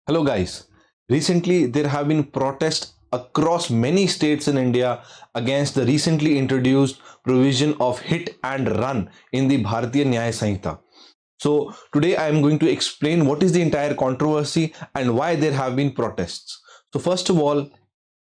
Hello, guys. Recently, there have been protests across many states in India against the recently introduced provision of hit and run in the Bharatiya Nyaya Sanhita. So, today I am going to explain what is the entire controversy and why there have been protests. So, first of all,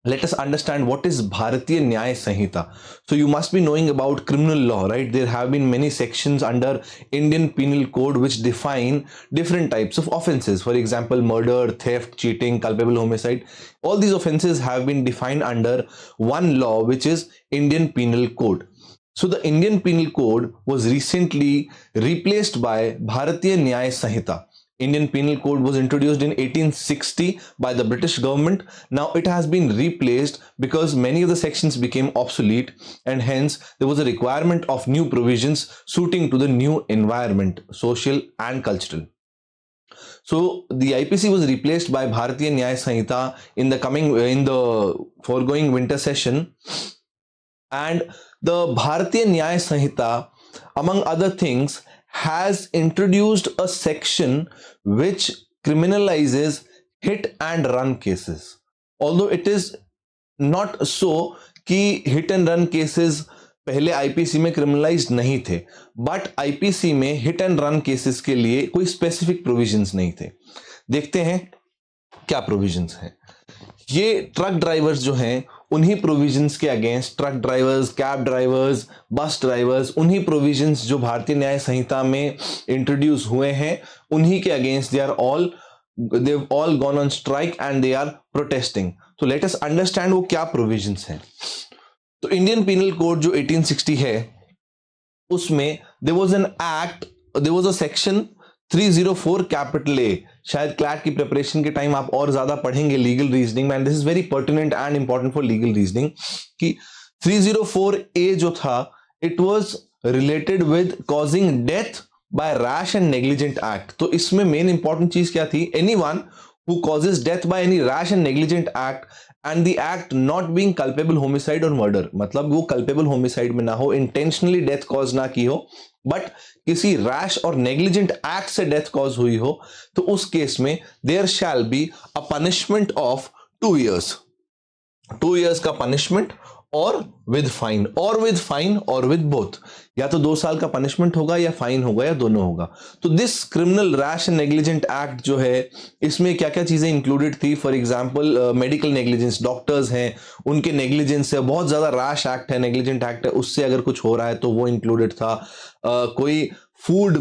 let us understand what is Bharatiya Nyaya Sanhita. So you must be knowing about criminal law, right? There have been many sections under Indian Penal Code which define different types of offenses. For example, murder, theft, cheating, culpable homicide. All these offenses have been defined under one law, which is Indian Penal Code. So the Indian Penal Code was recently replaced by Bharatiya Nyaya Sanhita. Indian Penal Code was introduced in 1860 by the British government. Now it has been replaced because many of the sections became obsolete, and hence there was a requirement of new provisions suiting to the new environment, social and cultural. So the IPC was replaced by Bharatiya Nyaya Sanhita in the foregoing winter session, and the Bharatiya Nyaya Sanhita, among other things, has introduced a section which criminalizes hit and run cases. Although it is not so कि hit and run cases पहले IPC में criminalised नहीं थे, but IPC में hit and run cases के लिए कोई specific provisions नहीं थे. देखते हैं क्या प्रोविजंस हैं. ये ट्रक ड्राइवर्स जो हैं उन्हीं प्रोविजंस के against, truck drivers, cab drivers, bus drivers, उन्हीं प्रोविजंस जो भारतीय न्याय संहिता में इंट्रोड्यूस हुए हैं उन्हीं के against they've all gone on strike and they are protesting. So let us understand वो क्या प्रोविजंस हैं. तो इंडियन पिनल कोड जो 1860 है उसमें there was a section 304 capital A. शायद क्लैट की प्रिपरेशन के टाइम आप और ज्यादा पढ़ेंगे लीगल रीजनिंग में, and this is very pertinent and important for legal reasoning कि 304 ए जो था it was related with causing death by rash and negligent act. तो इसमें मेन इंपॉर्टेंट चीज क्या थी? Anyone who causes death by any rash and negligent act and the act not being culpable homicide or murder. मतलब वो culpable homicide में ना हो, intentionally death cause ना की हो, बट किसी रैश और नेग्लिजेंट एक्ट से डेथ कॉज हुई हो, तो उस केस में there shall be a punishment of 2 years. 2 years का पनिशमेंट और विद फाइन और विद बोथ. या तो 2 साल का पनिशमेंट होगा या फाइन होगा या दोनों होगा. तो this criminal rash and negligent act जो है इसमें क्या क्या चीजें इंक्लूडेड थी? For example medical negligence, doctors हैं उनके नेग्लिजेंस से, बहुत ज्यादा रैश एक्ट है, नेग्लिजेंट एक्ट है, उससे अगर कुछ हो रहा है तो वो इंक्लूडेड था. कोई फूड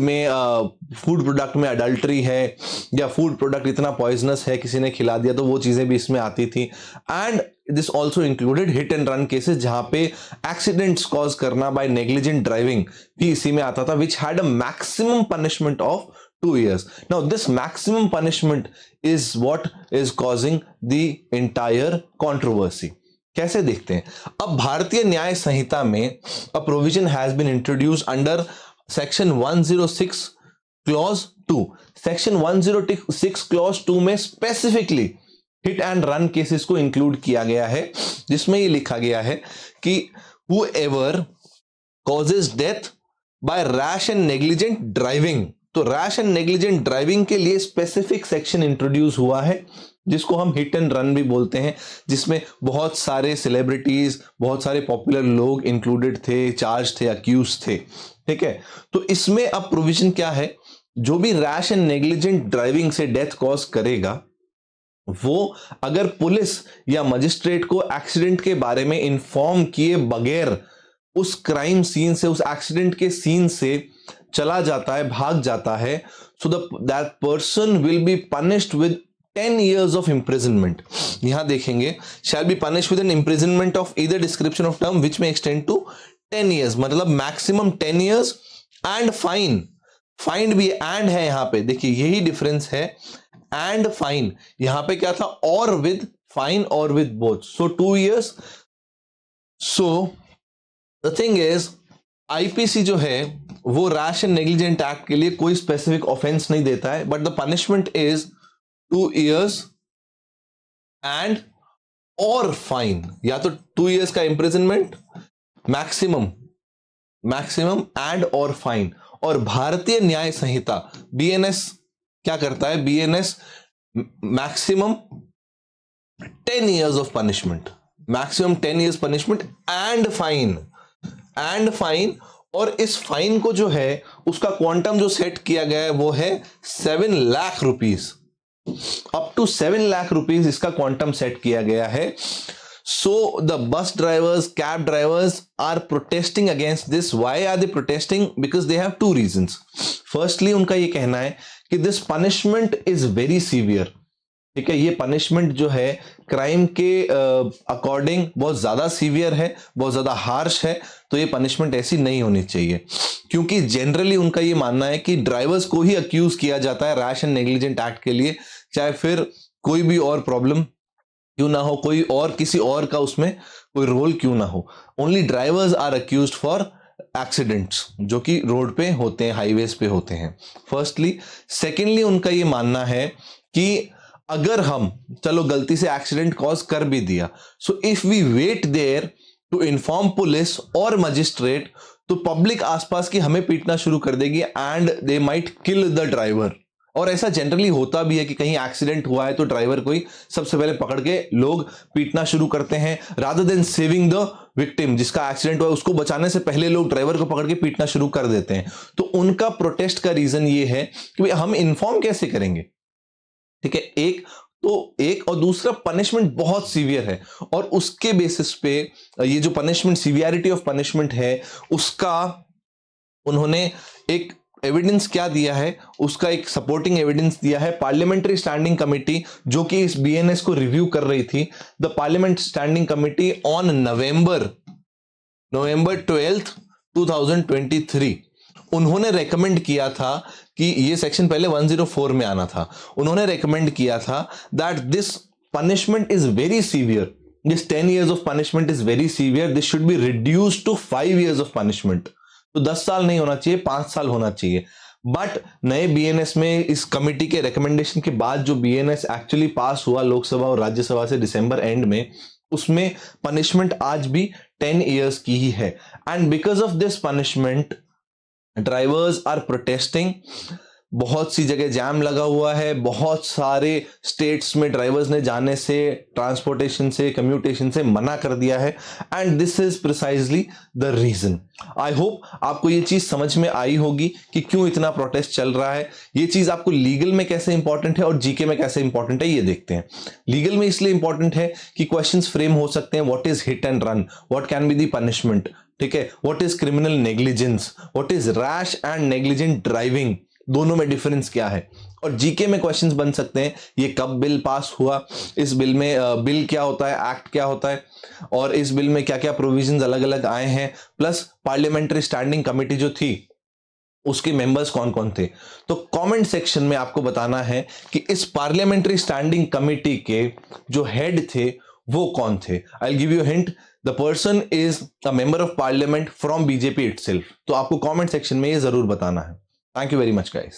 प्रोडक्ट में अडल्ट्री है या फूड प्रोडक्ट इतना पॉइजनस है किसी ने खिला दिया, तो वो चीजें भी इसमें आती थी. And this also included hit and run cases जहां पे एक्सीडेंट्स कॉज करना बाय नेग्लिजेंट ड्राइविंग भी इसी में आता था, which had a maximum punishment of 2 years. Now this maximum punishment is what is causing the entire controversy. कैसे देखते हैं? अब भारतीय न्याय संहिता में a provision has been introduced under section 106 clause 2. Section 106 clause 2 में specifically hit and run cases को include किया गया है, जिसमें ये लिखा गया है कि whoever causes death by rash and negligent driving. तो रैश एंड नेग्लिजेंट ड्राइविंग के लिए स्पेसिफिक सेक्शन इंट्रोड्यूस हुआ है जिसको हम हिट एंड रन भी बोलते हैं, जिसमें बहुत सारे सेलिब्रिटीज, बहुत सारे पॉपुलर लोग इंक्लूडेड थे, चार्ज थे, अक्यूज थे. ठीक है, तो इसमें अब प्रोविजन क्या है? जो भी रैश एंड नेग्लिजेंट ड्राइविंग से डेथ कॉज करेगा वो अगर पुलिस या मजिस्ट्रेट को एक्सीडेंट के बारे में इंफॉर्म किए बगैर उस क्राइम सीन से, उस एक्सीडेंट के सीन से चला जाता है, भाग जाता है, so that person will be punished with 10 years of imprisonment. यहां देखेंगे shall be punished with an imprisonment of either description of term which may extend to 10 years. मतलब मैक्सिमम 10 years एंड फाइन भी एंड है यहां पे, देखिए यही difference है. एंड फाइन यहां पे क्या था? और विद फाइन और with both, so 2 years. So the thing is IPC जो है वो रैश एंड नेग्लिजेंट एक्ट के लिए कोई स्पेसिफिक ऑफेंस नहीं देता है, but the punishment is 2 years and और फाइन. या तो 2 years का इंप्रिजनमेंट मैक्सिमम एंड और फाइन. और भारतीय न्याय संहिता बीएनएस क्या करता है? BNS maximum 10 years of punishment, maximum 10 years punishment and fine. और इस फाइन को जो है उसका क्वांटम जो सेट किया गया है वो है 7 lakh rupees, up to 7 lakh rupees इसका क्वांटम सेट किया गया है. So the bus drivers, cab drivers are protesting against this. Why are they protesting? Because they have two reasons. Firstly, उनका ये कहना है कि this punishment is very severe. ठीक है, ये पनिशमेंट जो है क्राइम के अकॉर्डिंग बहुत ज्यादा सीवियर है, बहुत ज्यादा हार्श है. तो ये पनिशमेंट ऐसी नहीं होनी चाहिए, क्योंकि जनरली उनका ये मानना है कि ड्राइवर्स को ही अक्यूज किया जाता है रैश एंड नेग्लिजेंट एक्ट के लिए, चाहे फिर कोई भी और प्रॉब्लम क्यों ना हो, कोई और किसी और का उसमें कोई रोल क्यों ना हो. Only drivers are accused for accidents जो कि रोड पे होते हैं, हाईवेज पे होते हैं. फर्स्टली. सेकेंडली, उनका ये मानना है कि अगर हम चलो गलती से एक्सीडेंट कॉज कर भी दिया, so if we wait there to inform police और मजिस्ट्रेट, तो पब्लिक आसपास की हमें पीटना शुरू कर देगी and they might kill the driver. और ऐसा जनरली होता भी है कि कहीं एक्सीडेंट हुआ है तो ड्राइवर को ही सबसे पहले पकड़ के लोग पीटना शुरू करते हैं, rather than saving the victim. जिसका एक्सीडेंट हुआ उसको बचाने से पहले लोग ड्राइवर को पकड़ के पीटना शुरू कर देते हैं. तो उनका प्रोटेस्ट का रीजन ये है कि हम इन्फॉर्म कैसे करेंगे. ठीक है, एक और दूसरा पनिशमेंट बहुत सीवियर है, और उसके बेसिस पे ये जो पनिशमेंट, सीवियरिटी ऑफ पनिशमेंट है, उसका उन्होंने एक एविडेंस क्या दिया है, उसका एक सपोर्टिंग एविडेंस दिया है. पार्लियामेंट्री स्टैंडिंग कमेटी जो कि इस बीएनएस को रिव्यू कर रही थी, the parliament standing committee on November 12th 2023, उन्होंने रेकमेंड किया था कि ये सेक्शन पहले 104 में आना था. उन्होंने रेकमेंड किया था that this punishment is very severe, this 10 years of punishment is very severe, this should be reduced to 5 years of punishment. तो 10 साल नहीं होना चाहिए, 5 साल होना चाहिए. बट नए बीएनएस में इस कमिटी के रिकमेंडेशन के बाद जो बीएनएस एक्चुअली पास हुआ लोकसभा और राज्यसभा से दिसंबर एंड में, उसमें पनिशमेंट आज भी 10 years की ही है. And because of this punishment drivers are protesting. बहुत सी जगह जैम लगा हुआ है, बहुत सारे स्टेट्स में ड्राइवर्स ने जाने से, ट्रांसपोर्टेशन से, कम्यूटेशन से मना कर दिया है. And this is precisely the reason. I hope आपको ये चीज समझ में आई होगी कि क्यों इतना प्रोटेस्ट चल रहा है. ये चीज आपको लीगल में कैसे इंपॉर्टेंट है और जीके में कैसे इंपॉर्टेंट है ये देखते हैं. लीगल में इसलिए इंपॉर्टेंट है कि क्वेश्चंस फ्रेम हो सकते हैं. What is hit and run, what can be the punishment, ठीक है, what is criminal negligence, what is rash and negligent driving, दोनों में डिफरेंस क्या है. और जीके में क्वेश्चंस बन सकते हैं, ये कब बिल पास हुआ, इस बिल में बिल क्या होता है, एक्ट क्या होता है, और इस बिल में क्या क्या प्रोविजंस अलग अलग आए हैं, प्लस पार्लियामेंट्री स्टैंडिंग कमेटी जो थी उसके मेंबर्स कौन कौन थे. तो कमेंट सेक्शन में आपको बताना है कि इस पार्लियामेंट्री स्टैंडिंग कमेटी के जो हेड थे वो कौन थे. I will give you hint, the person is a member of parliament from BJP itself. तो आपको कमेंट सेक्शन में ये जरूर बताना है. Thank you very much, guys.